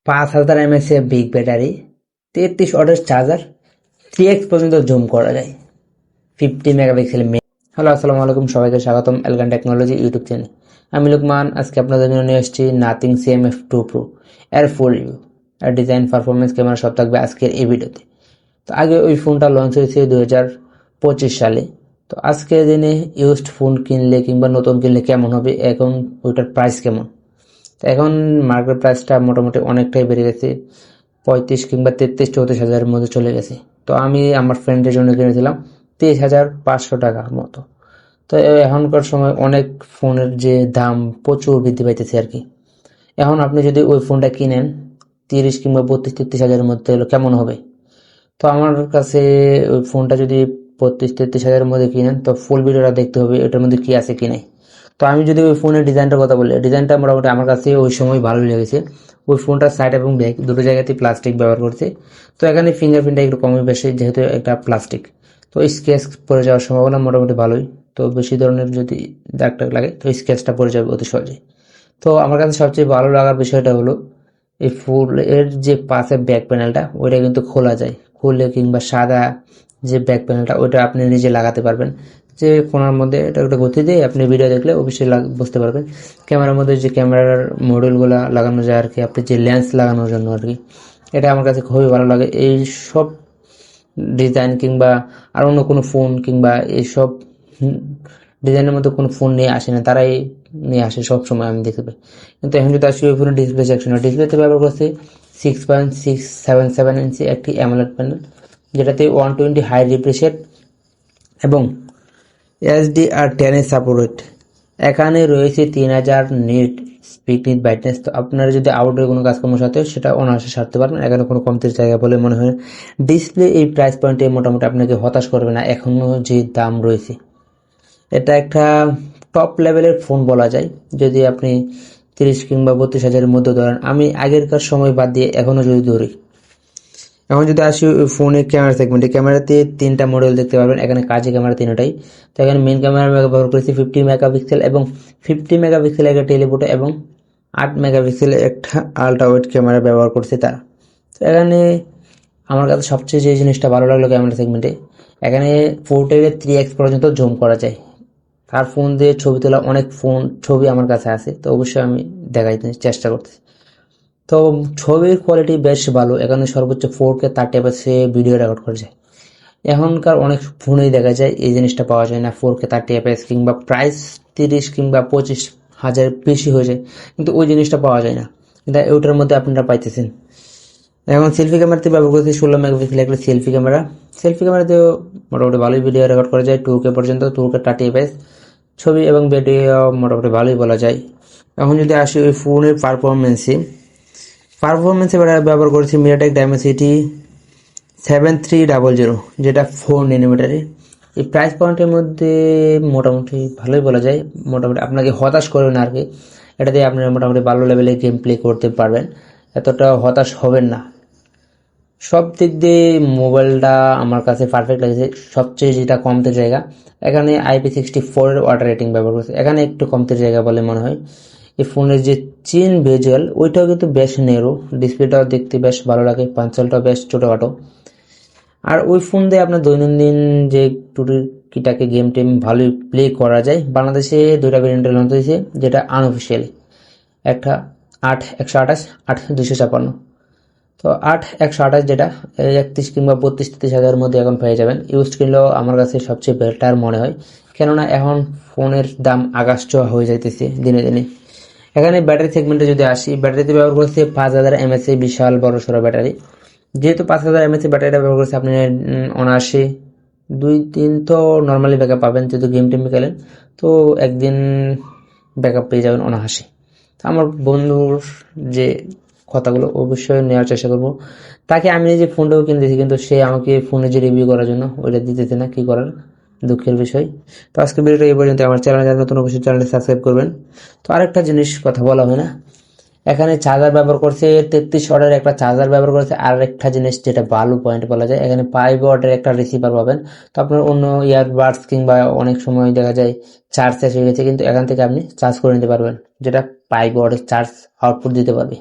5000 mAh big battery, 33 ওয়াটের charger, 3x পর্যন্ত zoom করা যায়, 50 মেগাপিক্সেল। হ্যালো, আসসালামু আলাইকুম, সবাইকে স্বাগতম এলগান টেকনোলজি ইউটিউব চ্যানেলে। আমি লোকমান। আজকে আপনাদের জন্য নিয়ে এসেছি নাথিং CMF2 Pro এর ফুল রিভিউ। আর ডিজাইন, পারফরমেন্স, ক্যামেরা সব থাকবে আজকের এই ভিডিওতে। তো আগে ওই ফোনটা লঞ্চ হয়েছে 2025 সালে। তো আজকের দিনে ইউজড ফোন কিনলে কিংবা নতুন কিনলে কেমন হবে, এখন ওইটার প্রাইস কেমন। তো এখন মার্কেট প্রাইসটা মোটামুটি অনেকটাই বেড়ে গেছে, 35 কিংবা 33-34 হাজারের মধ্যে চলে গেছে। তো আমি আমার ফ্রেন্ডের জন্য কিনেছিলাম 23,500 টাকার মতো। তো এখনকার সময় অনেক ফোনের যে দাম প্রচুর বৃদ্ধি পাইতেছে আর কি। এখন আপনি যদি ওই ফোনটা কিনেন 30 কিংবা 32-33 হাজারের মধ্যে, হলো কেমন হবে। তো আমার কাছে ওই ফোনটা যদি 32-33 হাজারের মধ্যে কিনেন, তো ফুল ভিডিওটা দেখতে হবে এটার মধ্যে কি আছে কি নাই। তো আমি যদি ওই ফোনের ডিজাইনটার কথা বলি, ডিজাইনটা মোটামুটি আমার কাছে ওই সময় ভালো লেগেছে। ওই ফোনটার সাইড এবং ব্যাক দুটো জায়গাতেই প্লাস্টিক ব্যবহার করছে। তো এখানে ফিঙ্গারপ্রিন্টটা একটু কমই বেশি, যেহেতু একটা প্লাস্টিক। তো স্কেচ পড়ে যাওয়ার সম্ভাবনা মোটামুটি ভালোই। তো বেশি ধরনের যদি দাগ টাগ লাগে তো স্কেচটা পড়ে যাবে অতি সহজে। তো আমার কাছে সবচেয়ে ভালো লাগার বিষয়টা হলো এই ফুলের যে পাশে ব্যাক প্যানেলটা, ওইটা কিন্তু খোলা যায়। খুলে কিংবা সাদা যে ব্যাক প্যানেলটা, ওইটা আপনি নিজে লাগাতে পারবেন। যে ফোনের মধ্যে এটা একটা গতি দিয়ে আপনি ভিডিও দেখলে অবশ্যই বুঝতে পারবেন। ক্যামেরার মধ্যে যে ক্যামেরার মডিউলগুলো লাগানো যায় আর কি, আপনি যে লেন্স লাগানোর জন্য আর কি, এটা আমার কাছে খুবই ভালো লাগে। এই সব ডিজাইন কিংবা আর অন্য কোনো ফোন কিংবা এইসব ডিজাইনের মধ্যে কোনো ফোন নিয়ে আসে না, তারাই নিয়ে আসে সব সময়, আমি দেখতে পাই। কিন্তু এখন যদি আসি ওই ফোনের ডিসপ্লে সেকশনে, ডিসপ্লেতে ব্যবহার করছে 6.677 ইঞ্চি একটি অ্যামোলেড প্যানেল, যেটাতে 120 হাই রিফ্রেশ এবং HDR10 এর সাপোর্ট। এখানে রয়েছে 3000 নিট স্পিড নিট ব্রাইটনেস। তো আপনারা যদি আউটডোর কোনো কাজকর্মের সাথে সেটা অনায়াসে সারতে পারবেন, এখানে কোনো কমতির জায়গা বলে মনে হয়। ডিসপ্লে এই প্রাইস পয়েন্টে মোটামুটি আপনাকে হতাশ করবে না, এখনও যে দাম রয়েছে। এটা একটা টপ লেভেলের ফোন বলা যায়, যদি আপনি 30 কিংবা 32 হাজারের মধ্যে ধরেন। আমি আগেরকার সময় বাদ দিয়ে এখনও যদি ধরি, এখন যদি আসি ফোনের ক্যামেরা সেগমেন্টে, ক্যামেরাতে 3টা মডেল দেখতে পারবেন। এখানে কাজে ক্যামেরা 3টাই। তো এখানে মেন ক্যামেরা ব্যবহার করেছি 50 মেগাপিক্সেল এবং 50 মেগাপিক্সেল একটা টেলিফোটো এবং 8 মেগাপিক্সেল একটা আলট্রা ওয়াইড ক্যামেরা ব্যবহার করছে তারা। তো এখানে আমার কাছে সবচেয়ে যে জিনিসটা ভালো লাগলো ক্যামেরা সেগমেন্টে, এখানে 4x পর্যন্ত জুম করা যায়। তার ফোন দিয়ে ছবি তোলা অনেক ছবি আমার কাছে আছে, তো অবশ্যই আমি দেখাইতে চেষ্টা করতেছি। তো ছবির কোয়ালিটি বেশ ভালো, এখানে সর্বোচ্চ 4K 30fps ভিডিও রেকর্ড করা যায়। এখনকার অনেক ফোনেই দেখা যায় এই জিনিসটা পাওয়া যায় না, 4K 30fps কিংবা প্রাইস 30 কিংবা 25 হাজার বেশি হয়ে যায়, কিন্তু ওই জিনিসটা পাওয়া যায় না। কিন্তু ওইটার মধ্যে আপনারা পাইতেছেন। এখন সেলফি ক্যামেরাতে ব্যবহার করছি 16 মেগাপিক্সেল একটা সেলফি ক্যামেরা। সেলফি ক্যামেরাতেও মোটামুটি ভালোই ভিডিও রেকর্ড করা যায়, 2K পর্যন্ত, 2K 30fps ছবি এবং ভিডিও মোটামুটি ভালোই বলা যায়। এখন যদি আসি ওই ফোনের পারফরমেন্সে ব্যবহার করেছি মিডিয়াটেক ডাইমেনসিটি 7300, যেটা 4nm। এই প্রাইস পয়েন্টের মধ্যে মোটামুটি ভালোই বলা যায়, মোটামুটি আপনাকে হতাশ করবে না আর কি। এটা দিয়ে আপনারা মোটামুটি ভালো লেভেলে গেম প্লে করতে পারবেন, এতটা হতাশ হবেন না। সব দিক দিয়ে মোবাইলটা আমার কাছে পারফেক্ট লাগছে। সবচেয়ে যেটা কমতের জায়গা, এখানে IP64 ওয়াটার রেটিং ব্যবহার করছে, এখানে একটু কমতের জায়গা বলে মনে হয়। এই ফোনের যে চিন বেজেল, ওইটাও কিন্তু বেশ নেরো, ডিসপ্লেটাও দেখতে বেশ ভালো লাগে, পাঞ্চালটাও বেশ ছোটোখাটো। আর ওই ফোন দিয়ে আপনার দৈনন্দিন যে টুকিটাকে গেম টেম ভালোই প্লে করা যায়। বাংলাদেশে 2টা ভেরিয়েন্টের লঞ্চ হয়েছে, যেটা আনঅফিসিয়ালি, একটা 8/128, 8/256। তো 8/128 যেটা 31 কিংবা 32-33 হাজারের মধ্যে এখন পেয়ে যাবেন। ইউজড কিনলেও আমার কাছে সবচেয়ে বেটার মনে হয়, কেননা এখন ফোনের দাম আকাশ ছোঁয়া হয়ে যাইতেছে দিনে দিনে। এখানে ব্যাটারি সেগমেন্টে যদি আসি, ব্যাটারিতে ব্যবহার করছে 5000 mAh বিশাল বড় সড়ো ব্যাটারি। যেহেতু 5000 mAh ব্যাটারিটা ব্যবহার করছে, আপনি অনায়াসে 2-3 তো নর্মালি ব্যাকআপ পাবেন, যেহেতু গেম টেম খেলেন, তো একদিন ব্যাকআপ পেয়ে যাবেন অনায়াসে। আমার বন্ধুর যে কথাগুলো অবশ্যই নেওয়ার চেষ্টা করবো। তাকে আমি যে ফোনটাও কিনে দিয়েছি, কিন্তু সে আমাকে ফোনে যে রিভিউ করার জন্য ওইটা দিতেছে না, কি করার, দুঃখের বিষয়। তো আজকে ভিডিওটা এই পর্যন্ত। আমার চ্যানেল যারা নতুন, অবশ্যই চ্যানেলটি সাবস্ক্রাইব করবেন। তো আরেকটা জিনিস কথা বলা হয় না, এখানে চার্জার ব্যবহার করছে 33 ওয়াটের একটা চার্জার ব্যবহার করেছে। আর একটা জিনিস যেটা ভালো পয়েন্ট বলা যায়, এখানে 5 ওয়াটের একটা রিসিভার পাবেন। তো আপনার অন্য ইয়ারবাডস কিংবা অনেক সময় দেখা যায় চার্জ শেষ হয়ে গেছে, কিন্তু এখান থেকে আপনি চার্জ করে নিতে পারবেন, যেটা 5 ওয়াটের চার্জ আউটপুট দিতে পারবে।